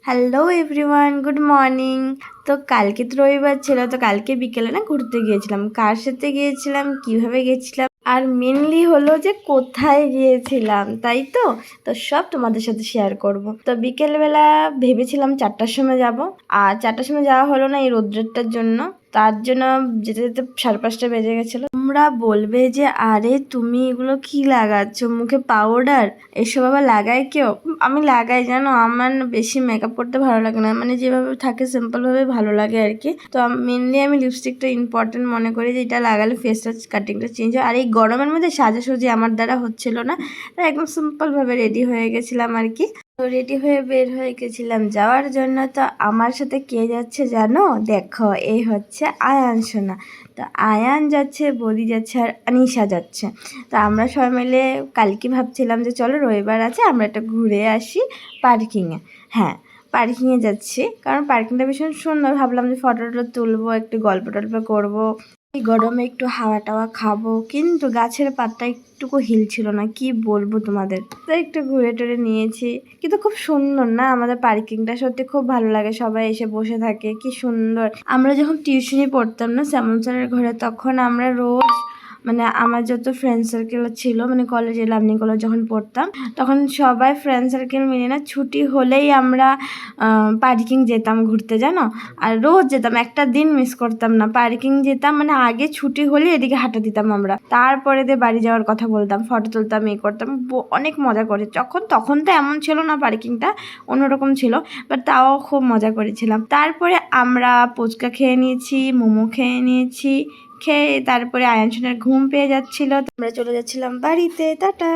Hello everyone, good morning. তো কালকে তো রবিবার ছিল, তো কালকে বিকেলে না ঘুরতে গিয়েছিলাম। কার সাথে গিয়েছিলাম, কিভাবে গেছিলাম, আর মেনলি হলো যে কোথায় গিয়েছিলাম, তাই তো তো সব তোমাদের সাথে শেয়ার করব। তো বিকেলবেলা ভেবেছিলাম 4টার সময় যাব, আর 4টার সময় যাওয়া হলো না এই রোদ্রেরটার জন্য। তার জন্য যেতে যেতে 5:30 বেজে গেছিলো। তোমরা বলবে যে আরে তুমি এগুলো কি লাগাচ্ছ, মুখে পাউডার এসব আবার লাগায় কেউ? আমি লাগাই, জানো, আমার না বেশি মেকআপ করতে ভালো লাগে না, মানে যেভাবে থাকে সিম্পলভাবে ভালো লাগে আর কি। তো মেনলি আমি লিপস্টিকটা ইম্পর্টেন্ট মনে করি, যে এটা লাগালে ফেসটা কাটিংটা চেঞ্জ হয়। আর এই গরমের মধ্যে সাজাসুজি আমার দ্বারা হচ্ছিল না, তাই একদম সিম্পলভাবে রেডি হয়ে গেছিলাম আর কি। তো রেডি হয়ে বের হয়ে গেছিলাম যাওয়ার জন্য। তো আমার সাথে কে যাচ্ছে জানো? দেখো, এই হচ্ছে আয়ান সোনা। তো আয়ান যাচ্ছে, বদি যাচ্ছে, আর আনিশা যাচ্ছে। তো আমরা সবাই মিলে কালকে ভাবছিলাম যে চলো রবিবার আছে, আমরা একটা ঘুরে আসি পার্কিংয়ে। হ্যাঁ, পার্কিংয়ে যাচ্ছি, কারণ পার্কিংটা ভীষণ সুন্দর। ভাবলাম যে ফটো টটো তুলবো, একটু গল্প টল্প করবো, এই গরমে একটু হাওয়া টাওয়া খাবো। কিন্তু গাছের পাতা একটুকু হিল ছিল না, কি বলবো তোমাদের। তো একটু ঘুরে টুরে নিয়েছি, কিন্তু খুব সুন্দর না আমাদের পার্কিংটা, সত্যি খুব ভালো লাগে। সবাই এসে বসে থাকে, কি সুন্দর। আমরা যখন টিউশনি পড়তাম না শ্যামল স্যারের ঘরে, তখন আমরা রোজ, মানে আমার যত ফ্রেন্ড সার্কেল ছিল, মানে কলেজে লার্নিং কলেজ যখন পড়তাম, তখন সবাই ফ্রেন্ড সার্কেল মিলে না ছুটি হলেই আমরা পার্কিং যেতাম ঘুরতে, জানো। আর রোজ যেতাম, একটা দিন মিস করতাম না, পার্কিং যেতাম। মানে আগে ছুটি হলে এদিকে হাঁটা দিতাম আমরা, তারপরে দিয়ে বাড়ি যাওয়ার কথা বলতাম, ফটো তুলতাম, এই করতাম, অনেক মজা করে। তখন তো এমন ছিল না, পার্কিংটা অন্যরকম ছিল, বাট তাও খুব মজা করেছিলাম। তারপরে আমরা ফুচকা খেয়ে নিয়েছি, মোমো খেয়ে নিয়েছি, খেয়ে তারপরে আয়ান সোনার ঘুম পেয়ে যাচ্ছিল, আমরা চলে যাচ্ছিলাম বাড়িতে। টাটা।